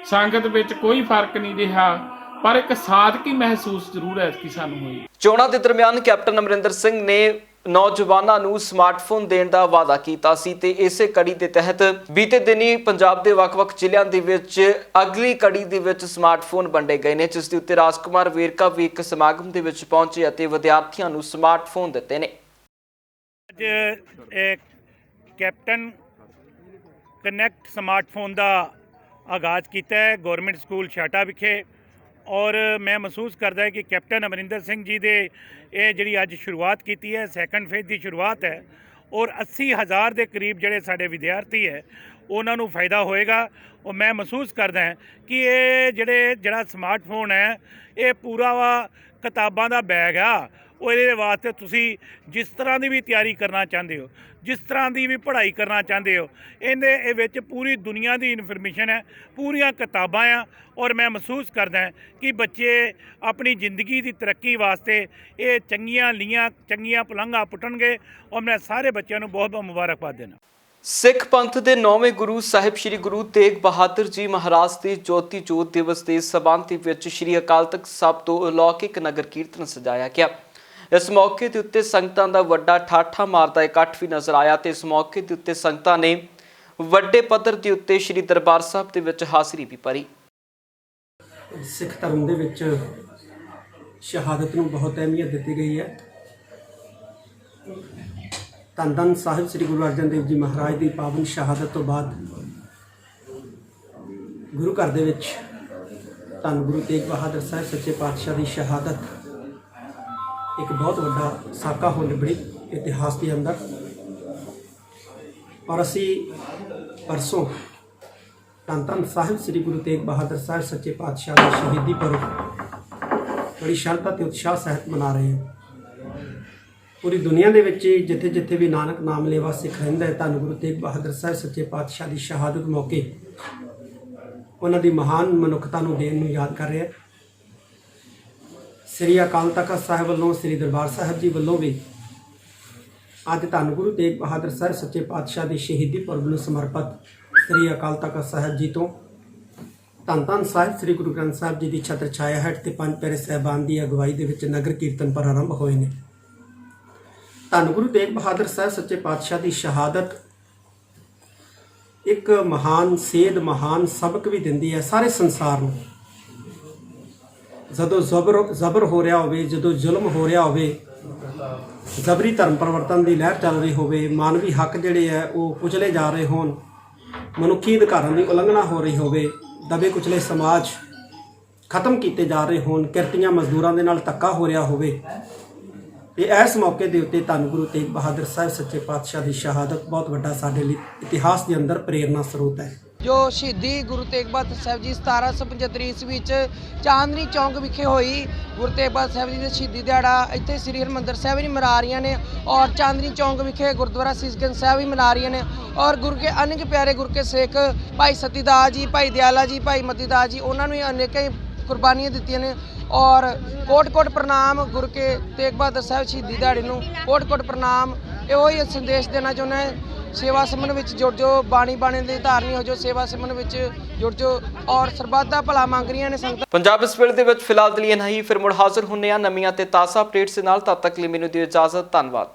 ਸੰਗਤ ਵਿੱਚ ਕੋਈ ਫਰਕ ਨਹੀਂ ਰਿਹਾ, ਪਰ ਇੱਕ ਸਾਦਗੀ ਮਹਿਸੂਸ ਜ਼ਰੂਰ ਹੈ ਕਿ ਸਾਨੂੰ ਹੋਈ। ਚੋਣਾਂ ਦੇ ਦਰਮਿਆਨ ਕੈਪਟਨ ਅਮਰਿੰਦਰ ਸਿੰਘ ਨੇ ਨੌਜਵਾਨਾਂ ਨੂੰ ਸਮਾਰਟਫੋਨ ਦੇਣ ਦਾ ਵਾਅਦਾ ਕੀਤਾ ਸੀ ਤੇ ਇਸੇ ਕੜੀ ਦੇ ਤਹਿਤ ਬੀਤੇ ਦਿਨੀ ਪੰਜਾਬ ਦੇ ਵੱਖ-ਵੱਖ ਜ਼ਿਲ੍ਹਿਆਂ ਦੇ ਵਿੱਚ ਅਗਲੀ ਕੜੀ ਦੇ ਵਿੱਚ ਸਮਾਰਟਫੋਨ ਵੰਡੇ ਗਏ ਨੇ, ਜਿਸ ਦੇ ਉੱਤੇ ਰਾਜਕੁਮਾਰ ਵੇਰਕਾ ਵੀ ਇੱਕ ਸਮਾਗਮ ਦੇ ਵਿੱਚ ਪਹੁੰਚੇ ਅਤੇ ਵਿਦਿਆਰਥੀਆਂ ਨੂੰ ਸਮਾਰਟਫੋਨ ਦਿੱਤੇ ਨੇ। ਅੱਜ ਕੈਪਟਨ ਕਨੈਕਟ ਸਮਾਰਟਫੋਨ ਦਾ ਆਗਾਜ਼ ਕੀਤਾ ਹੈ ਗਵਰਨਮੈਂਟ ਸਕੂਲ ਛਾਟਾ ਵਿਖੇ, ਔਰ ਮੈਂ ਮਹਿਸੂਸ ਕਰਦਾ ਕਿ ਕੈਪਟਨ ਅਮਰਿੰਦਰ ਸਿੰਘ ਜੀ ਦੇ ਇਹ ਜਿਹੜੀ ਅੱਜ ਸ਼ੁਰੂਆਤ ਕੀਤੀ ਹੈ ਸੈਕੰਡ ਫੇਜ਼ ਦੀ ਸ਼ੁਰੂਆਤ ਹੈ, ਔਰ 80,000 ਦੇ ਕਰੀਬ ਜਿਹੜੇ ਸਾਡੇ ਵਿਦਿਆਰਥੀ ਹੈ ਉਹਨਾਂ ਨੂੰ ਫਾਇਦਾ ਹੋਏਗਾ। ਉਹ ਮੈਂ ਮਹਿਸੂਸ ਕਰਦਾ ਕਿ ਇਹ ਜਿਹੜਾ ਸਮਾਰਟਫੋਨ ਹੈ ਇਹ ਪੂਰਾ ਵਾ ਕਿਤਾਬਾਂ ਦਾ ਬੈਗ ਆ। ਉਹ ਇਹਦੇ ਵਾਸਤੇ ਤੁਸੀਂ ਜਿਸ ਤਰ੍ਹਾਂ ਦੀ ਵੀ ਤਿਆਰੀ ਕਰਨਾ ਚਾਹੁੰਦੇ ਹੋ, ਜਿਸ ਤਰ੍ਹਾਂ ਦੀ ਵੀ ਪੜ੍ਹਾਈ ਕਰਨਾ ਚਾਹੁੰਦੇ ਹੋ, ਇਹ ਵਿੱਚ ਪੂਰੀ ਦੁਨੀਆ ਦੀ ਇਨਫੋਰਮੇਸ਼ਨ ਹੈ, ਪੂਰੀਆਂ ਕਿਤਾਬਾਂ ਆ। ਔਰ ਮੈਂ ਮਹਿਸੂਸ ਕਰਦਾ ਕਿ ਬੱਚੇ ਆਪਣੀ ਜ਼ਿੰਦਗੀ ਦੀ ਤਰੱਕੀ ਵਾਸਤੇ ਇਹ ਚੰਗੀਆਂ ਪਲੰਘਾਂ ਪੁੱਟਣਗੇ, ਔਰ ਮੈਂ ਸਾਰੇ ਬੱਚਿਆਂ ਨੂੰ ਬਹੁਤ ਬਹੁਤ ਮੁਬਾਰਕਬਾਦ ਦੇਣਾ। ਸਿੱਖ ਪੰਥ ਦੇ 9ਵੇਂ ਗੁਰੂ ਸਾਹਿਬ ਸ੍ਰੀ ਗੁਰੂ ਤੇਗ ਬਹਾਦਰ ਜੀ ਮਹਾਰਾਜ ਦੇ ਜੋਤੀ ਜੋਤ ਦਿਵਸ ਦੇ ਸਬੰਧ ਦੇ ਵਿੱਚ ਸ੍ਰੀ ਅਕਾਲ ਤਖਤ ਸਾਹਿਬ ਤੋਂ ਅਲੌਕਿਕ ਨਗਰ ਕੀਰਤਨ ਸਜਾਇਆ ਗਿਆ। ਇਸ ਮੌਕੇ ਦੇ ਉੱਤੇ ਸੰਗਤਾਂ ਦਾ ਵੱਡਾ ਠਾਠਾ ਮਾਰਦਾ ਇਕੱਠ ਵੀ ਨਜ਼ਰ ਆਇਆ ਤੇ ਇਸ ਮੌਕੇ ਦੇ ਉੱਤੇ ਸੰਗਤਾਂ ਨੇ ਵੱਡੇ ਪੱਧਰ ਦੇ ਉੱਤੇ ਸ੍ਰੀ ਦਰਬਾਰ ਸਾਹਿਬ ਦੇ ਵਿੱਚ ਹਾਜ਼ਰੀ ਵੀ ਭਰੀ। ਸਿੱਖ ਧਰਮ ਦੇ ਵਿੱਚ ਸ਼ਹਾਦਤ ਨੂੰ ਬਹੁਤ ਅਹਿਮੀਅਤ ਦਿੱਤੀ ਗਈ ਹੈ। ਧੰਨ ਧੰਨ ਸਾਹਿਬ ਸ੍ਰੀ ਗੁਰੂ ਅਰਜਨ ਦੇਵ ਜੀ ਮਹਾਰਾਜ ਦੀ ਪਾਵਨ ਸ਼ਹਾਦਤ ਤੋਂ ਬਾਅਦ ਗੁਰੂ ਘਰ ਦੇ ਵਿੱਚ ਧੰਨ ਗੁਰੂ ਤੇਗ ਬਹਾਦਰ ਸਾਹਿਬ ਸੱਚੇ ਪਾਤਸ਼ਾਹ ਦੀ ਸ਼ਹਾਦਤ ਇੱਕ ਬਹੁਤ ਵੱਡਾ ਸਾਕਾ ਹੋ ਨਿਬੜੀ ਇਤਿਹਾਸ ਦੇ ਅੰਦਰ। ਔਰ ਅਸੀਂ ਪਰਸੋਂ ਧੰਨ ਧੰਨ ਸਾਹਿਬ ਸ੍ਰੀ ਗੁਰੂ ਤੇਗ ਬਹਾਦਰ ਸਾਹਿਬ ਸੱਚੇ ਪਾਤਸ਼ਾਹ ਦਾ ਸ਼ਹੀਦੀ ਪੁਰਬ ਬੜੀ ਸ਼ਰਧਾ ਤੇ ਉਤਸ਼ਾਹ ਸਹਿਤ ਮਨਾ ਰਹੇ ਹਾਂ। ਪੂਰੀ ਦੁਨੀਆ ਦੇ ਵਿੱਚ ਜਿੱਥੇ ਜਿੱਥੇ ਵੀ ਨਾਨਕ ਨਾਮ ਲੇਵਾ ਸਿੱਖ ਰਹਿੰਦਾ ਹੈ, ਧੰਨ ਗੁਰੂ ਤੇਗ ਬਹਾਦਰ ਸਾਹਿਬ ਸੱਚੇ ਪਾਤਸ਼ਾਹ ਦੀ ਸ਼ਹਾਦਤ ਮੌਕੇ ਉਹਨਾਂ ਦੀ ਮਹਾਨ ਮਨੁੱਖਤਾ ਨੂੰ ਦੇਣ ਨੂੰ ਯਾਦ ਕਰ ਰਿਹਾ। ਸ੍ਰੀ ਅਕਾਲ ਤਖਤ ਸਾਹਿਬ ਵੱਲੋਂ ਸ੍ਰੀ ਦਰਬਾਰ ਸਾਹਿਬ ਜੀ ਵੱਲੋਂ ਵੀ ਅੱਜ ਧੰਨ ਗੁਰੂ ਤੇਗ ਬਹਾਦਰ ਸਾਹਿਬ ਸੱਚੇ ਪਾਤਸ਼ਾਹ ਦੀ ਸ਼ਹੀਦੀ ਪੁਰਬ ਨੂੰ ਸਮਰਪਿਤ ਸ੍ਰੀ ਅਕਾਲ ਤਖਤ ਸਾਹਿਬ ਜੀ ਤੋਂ ਧੰਨ ਧੰਨ ਸਾਹਿਬ ਸ੍ਰੀ ਗੁਰੂ ਗ੍ਰੰਥ ਸਾਹਿਬ ਜੀ ਦੀ ਛਤਰ ਛਾਇਆ ਹੇਠ ਤੇ ਪੰਜ ਪਿਆਰੇ ਸਾਹਿਬਾਨ ਦੀ ਅਗਵਾਈ ਦੇ ਵਿੱਚ ਨਗਰ ਕੀਰਤਨ ਪਰ ਆਰੰਭ ਹੋਏ ਨੇ। ਧੰਨ ਗੁਰੂ ਤੇਗ ਬਹਾਦਰ ਸਾਹਿਬ ਸੱਚੇ ਪਾਤਸ਼ਾਹ ਦੀ ਸ਼ਹਾਦਤ ਇੱਕ ਮਹਾਨ ਸੇਧ, ਮਹਾਨ ਸਬਕ ਵੀ ਦਿੰਦੀ ਹੈ ਸਾਰੇ ਸੰਸਾਰ ਨੂੰ। ਜਦੋਂ ਜ਼ਬਰ ਹੋ ਰਿਹਾ ਹੋਵੇ, ਜਦੋਂ ਜ਼ੁਲਮ ਹੋ ਰਿਹਾ ਹੋਵੇ, ਜ਼ਬਰੀ ਧਰਮ ਪਰਿਵਰਤਨ ਦੀ ਲਹਿਰ ਚੱਲ ਰਹੀ ਹੋਵੇ, ਮਾਨਵੀ ਹੱਕ ਜਿਹੜੇ ਹੈ ਉਹ ਕੁਚਲੇ ਜਾ ਰਹੇ ਹੋਣ, ਮਨੁੱਖੀ ਅਧਿਕਾਰਾਂ ਦੀ ਉਲੰਘਣਾ ਹੋ ਰਹੀ ਹੋਵੇ, ਦਬੇ ਕੁਚਲੇ ਸਮਾਜ ਖਤਮ ਕੀਤੇ ਜਾ ਰਹੇ ਹੋਣ, ਕਿਰਤੀਆਂ ਮਜ਼ਦੂਰਾਂ ਦੇ ਨਾਲ ਧੱਕਾ ਹੋ ਰਿਹਾ ਹੋਵੇ, ਤੇ ਇਸ ਮੌਕੇ ਦੇ ਉੱਤੇ ਧੰਨ ਗੁਰੂ ਤੇਗ ਬਹਾਦਰ ਸਾਹਿਬ ਸੱਚੇ ਪਾਤਸ਼ਾਹ ਦੀ ਸ਼ਹਾਦਤ ਬਹੁਤ ਵੱਡਾ ਸਾਡੇ ਲਈ ਇਤਿਹਾਸ ਦੇ ਅੰਦਰ ਪ੍ਰੇਰਨਾ ਸਰੋਤ ਹੈ। ਜੋ ਸ਼ਹੀਦੀ ਗੁਰੂ ਤੇਗ ਬਹਾਦਰ ਸਾਹਿਬ ਜੀ 1775 ਈਸਵੀ ਵਿੱਚ ਚਾਂਦਨੀ ਚੌਂਕ ਵਿਖੇ ਹੋਈ ਗੁਰੂ ਤੇਗ ਬਹਾਦਰ ਸਾਹਿਬ ਜੀ ਦੇ ਸ਼ਹੀਦੀ ਦਿਹਾੜਾ ਇੱਥੇ ਸ੍ਰੀ ਹਰਿਮੰਦਰ ਸਾਹਿਬ ਵੀ ਮਨਾ ਰਹੀਆਂ ਨੇ ਔਰ ਚਾਂਦਨੀ ਚੌਂਕ ਵਿਖੇ ਗੁਰਦੁਆਰਾ ਸੀਸਗੰਜ ਸਾਹਿਬ ਵੀ ਮਨਾ ਰਹੀਆਂ ਨੇ ਔਰ ਗੁਰੂ ਕੇ ਅਨੇਕ ਪਿਆਰੇ ਗੁਰੂ ਕੇ ਸਿੱਖ ਭਾਈ ਸਤੀਦਾਸ ਜੀ, ਭਾਈ ਦਿਆਲਾ ਜੀ, ਭਾਈ ਮਤੀਦਾਸ ਜੀ, ਉਹਨਾਂ ਨੂੰ ਅਨੇਕਾਂ ਹੀ ਕੁਰਬਾਨੀਆਂ ਦਿੱਤੀਆਂ ਨੇ ਔਰ ਕੋਟ-ਕੋਟ ਪ੍ਰਣਾਮ ਗੁਰੂ ਕੇ ਤੇਗ ਬਹਾਦਰ ਸਾਹਿਬ ਸ਼ਹੀਦੀ ਦਿਹਾੜੇ ਨੂੰ ਕੋਟ-ਕੋਟ ਪ੍ਰਣਾਮ। ਇਹੋ ਹੀ ਸੰਦੇਸ਼ ਦੇਣਾ ਚਾਹੁੰਦਾ ਹੈ, ਸੇਵਾ ਸਿਮਰਨ ਵਿੱਚ ਜੁੜ ਜਾਓ, ਬਾਣੀ ਦੇ ਧਾਰਨੀ ਹੋ ਜਾਓ, ਸੇਵਾ ਸਿਮਰਨ ਵਿੱਚ ਜੁੜ ਜਾਓ ਔਰ ਸਰਬੱਤ ਦਾ ਭਲਾ ਮੰਗ ਰਹੀਆਂ ਨੇ ਸੰਗਤਾਂ। ਪੰਜਾਬ ਇਸ ਵੇਲੇ ਦੇ ਵਿੱਚ ਫਿਲਹਾਲ ਦੇ ਲਈ ਨਹੀਂ, ਫਿਰ ਮੁੜ ਹਾਜ਼ਰ ਹੁੰਨੇ ਆ ਨਵੀਆਂ ਤੇ ਤਾਜ਼ਾ ਅਪਡੇਟਸ ਦੇ ਨਾਲ। ਤਦ ਤੱਕ ਲਈ ਮੈਨੂੰ ਦਿਓ ਇਜਾਜ਼ਤ। ਧੰਨਵਾਦ।